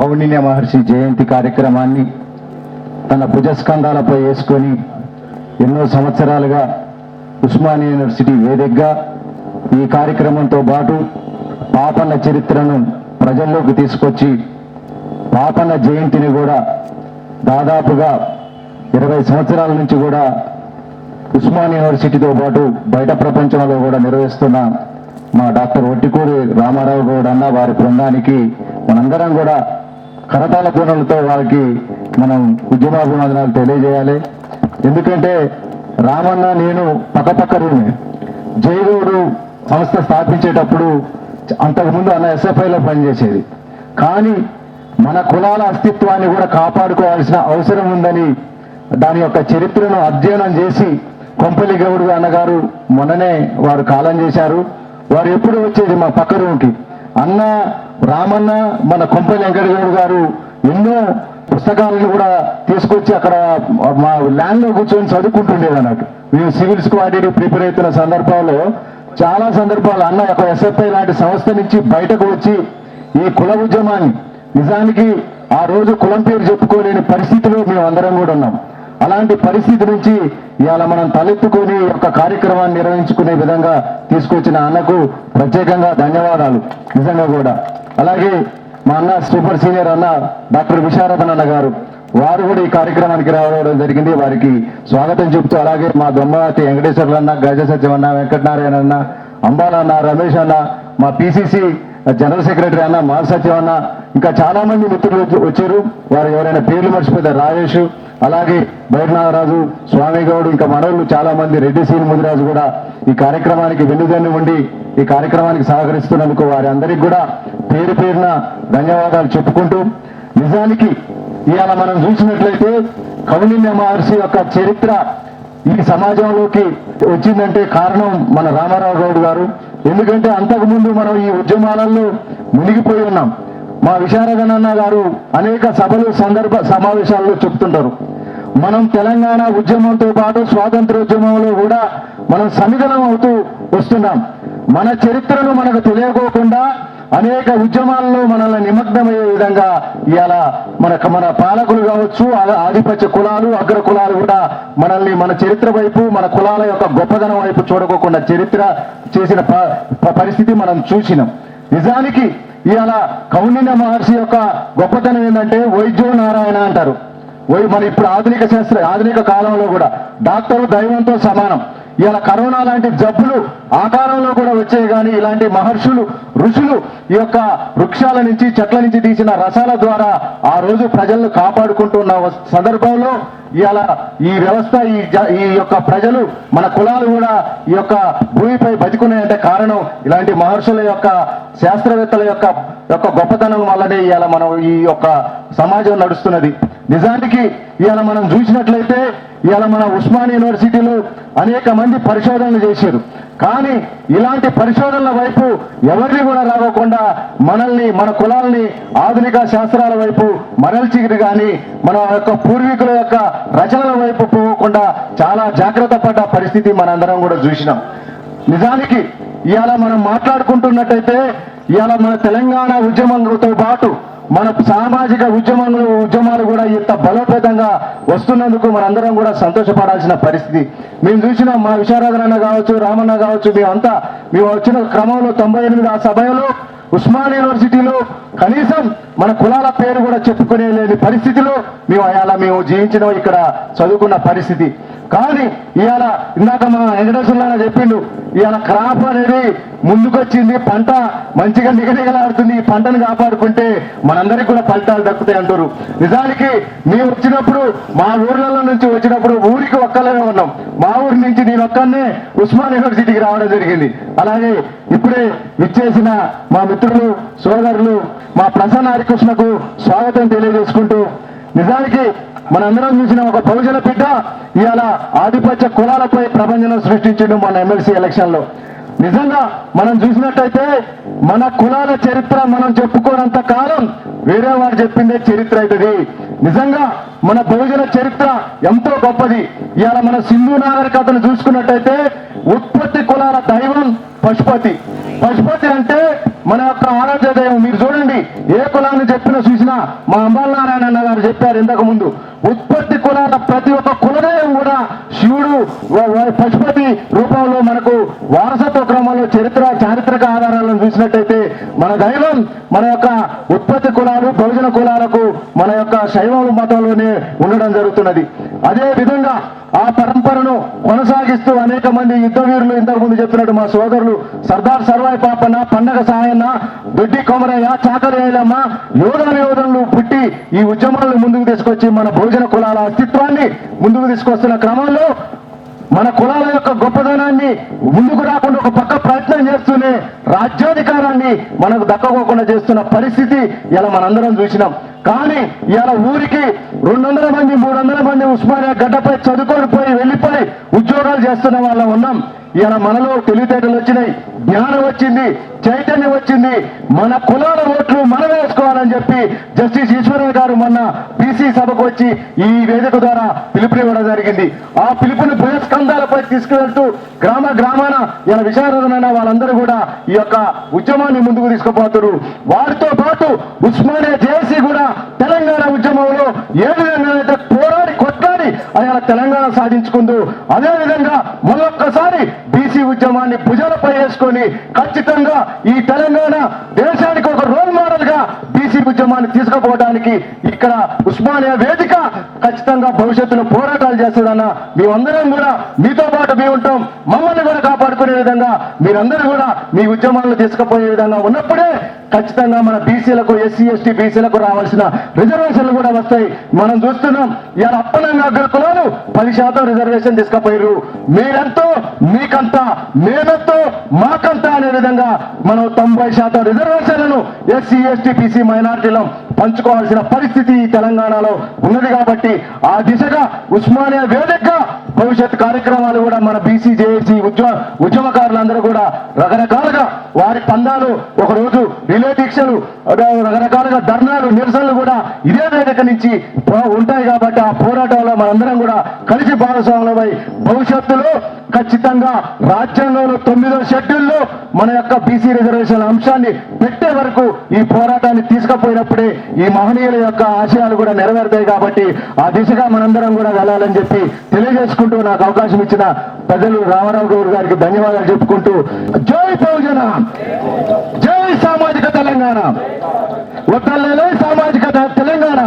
కౌండిన్య మహర్షి జయంతి కార్యక్రమాన్ని తన భుజస్కంధాలపై వేసుకొని ఎన్నో సంవత్సరాలుగా ఉస్మానియా యూనివర్సిటీ వేదికగా ఈ కార్యక్రమంతో పాటు పాపన్న చరిత్రను ప్రజల్లోకి తీసుకొచ్చి పాపన్న జయంతిని కూడా దాదాపుగా 20 సంవత్సరాల నుంచి కూడా ఉస్మానియా యూనివర్సిటీతో పాటు బయట ప్రపంచంలో కూడా నిర్వహిస్తున్న మా డాక్టర్ ఒట్టికూరి రామారావు గౌడ్ అన్న వారి బృందానికి మనందరం కూడా కరతాళ ధ్వనులతో వారికి మనం ఉద్యమాభివందనాలు తెలియజేయాలి. ఎందుకంటే రామన్న నేను పక్కపక్క రూమే. జయగౌడు సంస్థ స్థాపించేటప్పుడు అంతకుముందు అన్న ఎస్ఎఫ్ఐలో పనిచేసేది. కానీ మన కులాల అస్తిత్వాన్ని కూడా కాపాడుకోవాల్సిన అవసరం ఉందని దాని యొక్క చరిత్రను అధ్యయనం చేసి కొంపల్లి గౌడు అన్నగారు మొన్ననే వారు కాలం చేశారు. వారు ఎప్పుడు వచ్చేది మా పక్క రూమ్కి. అన్న రామన్న మన కొంపల్లి వెంకటగౌడు గారు ఎన్నో పుస్తకాలను కూడా తీసుకొచ్చి అక్కడ మా ల్యాండ్లో కూర్చొని చదువుకుంటుండేది అన్నట్టు. మేము సివిల్స్ వాటి ప్రిపేర్ అవుతున్న సందర్భంలో చాలా సందర్భాలు అన్న ఒక ఎస్ఎఫ్ఐ లాంటి సంస్థ నుంచి బయటకు వచ్చి ఈ కుల ఉద్యమాన్ని నిజానికి ఆ రోజు కులం పేరు చెప్పుకోలేని పరిస్థితిలో మేము అందరం కూడా ఉన్నాం. అలాంటి పరిస్థితి నుంచి ఇవాళ మనం తలెత్తుకొని ఒక కార్యక్రమాన్ని నిర్వహించుకునే విధంగా తీసుకొచ్చిన అన్నకు ప్రత్యేకంగా ధన్యవాదాలు నిజంగా కూడా. అలాగే మా అన్న సూపర్ సీనియర్ అన్న డాక్టర్ విశారదన్ అన్న గారు వారు కూడా ఈ కార్యక్రమానికి రావడం జరిగింది. వారికి స్వాగతం చెబుతూ అలాగే మా దొమ్మతి వెంకటేశ్వర్లు అన్న, గజ సత్యం అన్న, వెంకటనారాయణ అన్న, అంబాల అన్న, రమేష్ అన్న, మా పిసిసి జనరల్ సెక్రటరీ అన్న మార్ సత్యం అన్న, ఇంకా చాలా మంది మిత్రులు వచ్చారు. వారు ఎవరైనా పేర్లు మర్చిపోతే రాజేష్, అలాగే బైర్నాగరాజు, స్వామి గౌడ్, ఇంకా మనోళ్ళు చాలా మంది, రెడ్డి సీని ముదిరాజు కూడా ఈ కార్యక్రమానికి వెన్నుదన్ను ఉండి ఈ కార్యక్రమానికి సహకరిస్తున్నందుకు వారి అందరికీ కూడా పేరు పేరున ధన్యవాదాలు చెప్పుకుంటూ, నిజానికి ఇవాళ మనం చూసినట్లయితే కౌండిన్య మహర్షి యొక్క చరిత్ర ఈ సమాజంలోకి వచ్చిందంటే కారణం మన రామారావు గౌడ్ గారు. ఎందుకంటే అంతకుముందు మనం ఈ ఉద్యమాలలో మునిగిపోయి ఉన్నాం. మా విశారదనన్న గారు అనేక సభలు సమావేశాల్లో చెప్తుంటారు, మనం తెలంగాణ ఉద్యమంతో పాటు స్వాతంత్ర ఉద్యమంలో కూడా మనం సమిధనం అవుతూ వస్తున్నాం. మన చరిత్రను మనకు తెలియకోకుండా అనేక ఉద్యమాల్లో మనల్ని నిమగ్నమయ్యే విధంగా ఇవాళ మన పాలకులు కావచ్చు, ఆధిపత్య కులాలు, అగ్ర కులాలు కూడా మనల్ని మన చరిత్ర వైపు, మన కులాల యొక్క గొప్పదనం వైపు చూడకోకుండా చరిత్ర చేసిన పరిస్థితి మనం చూసినాం. నిజానికి ఇవాళ కౌండిన్య మహర్షి యొక్క గొప్పతనం ఏంటంటే వైద్యో నారాయణ అంటారు. మన ఇప్పుడు ఆధునిక కాలంలో కూడా డాక్టరు దైవంతో సమానం. ఇవాళ కరోనా లాంటి జబ్బులు ఆ కాలంలో కూడా వచ్చాయి. కానీ ఇలాంటి మహర్షులు, ఋషులు ఈ యొక్క వృక్షాల నుంచి, చెట్ల నుంచి తీసిన రసాల ద్వారా ఆ రోజు ప్రజలను కాపాడుకుంటున్న సందర్భంలో ఇవాళ ఈ వ్యవస్థ, ఈ యొక్క ప్రజలు, మన కులాలు కూడా ఈ యొక్క భూమిపై బతికున్నాయంటే కారణం ఇలాంటి మహర్షుల యొక్క, శాస్త్రవేత్తల యొక్క గొప్పతనం వల్లనే ఇవాళ మనం ఈ యొక్క సమాజం నడుస్తున్నది. నిజానికి ఇవాళ మనం చూసినట్లయితే ఇవాళ మన ఉస్మానియా యూనివర్సిటీలో అనేక మంది పరిశోధనలు చేశారు. కానీ ఇలాంటి పరిశోధనల వైపు ఎవరిని కూడా రాకుండా మనల్ని, మన కులాల్ని ఆధునిక శాస్త్రాల వైపు మరల్చిగిరి కానీ మన యొక్క పూర్వీకుల యొక్క రచనల వైపు పోకుండా చాలా జాగ్రత్త పడ్డ పరిస్థితి మనందరం కూడా చూసినాం. నిజానికి ఇవాళ మనం మాట్లాడుకుంటున్నట్టయితే ఇవాళ మన తెలంగాణ ఉద్యమంతో పాటు మన సామాజిక ఉద్యమాలు కూడా ఇంత బలోపేతంగా వస్తున్నందుకు మనందరం కూడా సంతోషపడాల్సిన పరిస్థితి. మేము చూసిన మా విశారదన్న కావచ్చు, రామన్న కావచ్చు, మేము వచ్చిన క్రమంలో 98 ఆ సమయంలో ఉస్మానియా యూనివర్సిటీలో కనీసం మన కులాల పేరు కూడా చెప్పుకునే లేని పరిస్థితిలో మేము జీవించిన, ఇక్కడ చదువుకున్న పరిస్థితి. కానీ ఇవాళ ఇందాక మా వెంకటేశ్వర్లు చెప్పిండు, ఇవాళ క్రాప్ అనేది ముందుకొచ్చింది, పంట మంచిగా నిగనిగలాడుతుంది. ఈ పంటను కాపాడుకుంటే మనందరికీ కూడా ఫలితాలు దక్కుతాయి అంటారు. నిజానికి మేము వచ్చినప్పుడు, మా ఊర్లలో నుంచి వచ్చినప్పుడు ఊరికి ఒక్కలమే ఉన్నాం. మా ఊరి నుంచి నేను ఒక్కనే ఉస్మానియా యూనివర్సిటీకి రావడం జరిగింది. అలాగే ఇప్పుడే విచ్చేసిన మా మిత్రులు, సోదరులు, మా ప్రసన్న హరికృష్ణకు స్వాగతం తెలియజేసుకుంటూ, నిజానికి మనందరం చూసిన ఒక బహుజన బిడ్డ ఇవాళ ఆధిపత్య కులాలపై ప్రపంచం సృష్టించడం మన ఎమ్మెల్సీ ఎలక్షన్ లో. నిజంగా మనం చూసినట్టయితే మన కులాల చరిత్ర మనం చెప్పుకోనంత కాలం వేరే వారు చెప్పిందే చరిత్ర అవుతుంది. నిజంగా మన బహుజన చరిత్ర ఎంతో గొప్పది. ఇవాళ మన సింధు నాగరికతను చూసుకున్నట్టయితే ఉత్పత్తి కులాల దైవం పశుపతి. పశుపతి అంటే మన యొక్క ఆరాధ్య దైవం. మీరు చూడండి, ఏ కులాన్ని చెప్పినా చూసినా మా అంబాలనారాయణ అన్న గారు చెప్పారు ఇంతకు ముందు, ఉత్పత్తి కులాల ప్రతి ఒక్క కులదైవం కూడా శివుడు పశుపతి రూపంలో మనకు వారసత్వ క్రమంలో చారిత్రక ఆధారాలను చూసినట్టయితే మన దైవం మన యొక్క ఉత్పత్తి కులాలు బహుజన కులాలకు మన యొక్క శైవ మతంలోనే ఉండడం జరుగుతున్నది. అదే విధంగా ఆ పరంపరను కొనసాగిస్తూ అనేక మంది యుద్ధ వీరులు ఇంతకు ముందు చెప్పినట్టు మా సోదరులు సర్దార్ సర్వాయి పాపన్న, పండగ సాయన్న, దొడ్డి కొమరయ్య, చాకలి ఐలమ్మ యోధులు పుట్టి ఈ ఉద్యమాలను ముందుకు తీసుకొచ్చి మన బహుజన కులాల అస్తిత్వాన్ని ముందుకు తీసుకొస్తున్న క్రమంలో మన కులాల యొక్క గొప్పదనాన్ని ముందుకు రాకుండా ఒక పక్క ప్రయత్నం చేస్తూనే రాజ్యాధికారాన్ని మనకు దక్కకోకుండా చేస్తున్న పరిస్థితి ఇలా మనందరం చూసినాం. కానీ ఇవాళ ఊరికి 200 మంది 300 మంది ఉస్మానియా గడ్డపై చదువుకొని పోయి వెళ్ళిపోయి ఉద్యోగాలు చేస్తున్న వాళ్ళం ఉన్నాం. ఇలా మనలో తెలివితేటలు వచ్చినాయి, జ్ఞానం వచ్చింది, చైతన్యం వచ్చింది. మన కులాల ఓట్లు మనం వేసుకోవాలని చెప్పి జస్టిస్ ఈశ్వరయ్య గారు మొన్న బీసీ సభకు వచ్చి ఈ వేదిక ద్వారా పిలుపునివ్వడం జరిగింది. ఆ పిలుపుని భుజస్కంధాలపై తీసుకువెళ్తూ గ్రామాన ఇలా విశారదనైన వాళ్ళందరూ కూడా ఈ యొక్క ఉద్యమాన్ని ముందుకు తీసుకుపోతారు. వారితో పాటు ఉస్మానియా జేఏసీ కూడా తెలంగాణ ఉద్యమంలో ఏ విధంగా అయితే పోరాడి కొట్లాడి ఆయన తెలంగాణ సాధించుకుందో అదే విధంగా మరొక్కసారి బీసీ ఉద్యమాన్ని భుజాలపై వేసుకొని ఖచ్చితంగా ఈ తెలంగాణ దేశానికి ఒక రోల్ మోడల్ గా బీసీ ఉద్యమాన్ని తీసుకుపోవడానికి ఇక్కడ ఉస్మానియా వేదిక ఖచ్చితంగా భవిష్యత్తులో పోరాటాలు చేస్తుందన్న మేమందరం కూడా మీతో పాటు మేము ఉంటాం. మమ్మల్ని కూడా కాపాడుకునే విధంగా మీరందరూ కూడా మీ ఉద్యమాలను తీసుకుపోయే విధంగా ఉన్నప్పుడే ఖచ్చితంగా మన బీసీలకు ఎస్సీ ఎస్టీ బీసీలకు రావాల్సిన రిజర్వేషన్లు కూడా వస్తాయి. మనం చూస్తున్నాం ఇలా అప్పనంగా అగ్రకులాలు 10% రిజర్వేషన్ తీసుకుపోయారు. మీరెంతో మీకంతా, మేమెంతో మాకంతా అనే విధంగా మనం 90% రిజర్వేషన్లను ఎస్సీ ఎస్టీ బీసీ మైనారిటీలో పంచుకోవాల్సిన పరిస్థితి ఈ తెలంగాణలో ఉన్నది. కాబట్టి ఆ దిశగా ఉస్మానియా వేదికగా భవిష్యత్ కార్యక్రమాలు కూడా మన బీసీ జేఏసీ ఉద్యమకారులందరూ కూడా రకరకాలుగా వారి పందాలు, ఒకరోజు రిలే దీక్షలు, రకరకాలుగా ధర్నాలు, నిరసనలు కూడా ఇదే వేదిక నుంచి ఉంటాయి. కాబట్టి ఆ పోరాటంలో మనందరం కూడా కలిసి భాగస్వాములమై భవిష్యత్తులో ఖచ్చితంగా రాజ్యాంగంలో 9వ షెడ్యూల్లో మన యొక్క బీసీ రిజర్వేషన్ అంశాన్ని పెట్టే వరకు ఈ పోరాటాన్ని తీసుకుపోయినప్పుడే ఈ మహనీయుల యొక్క ఆశయాలు కూడా నెరవేరుతాయి. కాబట్టి ఆ దిశగా మనందరం కూడా వెళ్ళాలని చెప్పి తెలియజేసుకుంటూ నాకు అవకాశం ఇచ్చిన పెద్దలు రామారావు గౌడ్ గారికి ధన్యవాదాలు చెప్పుకుంటూ జై బహుజన, జై సామాజిక తెలంగాణ, వద్దలే సామాజిక తెలంగాణ.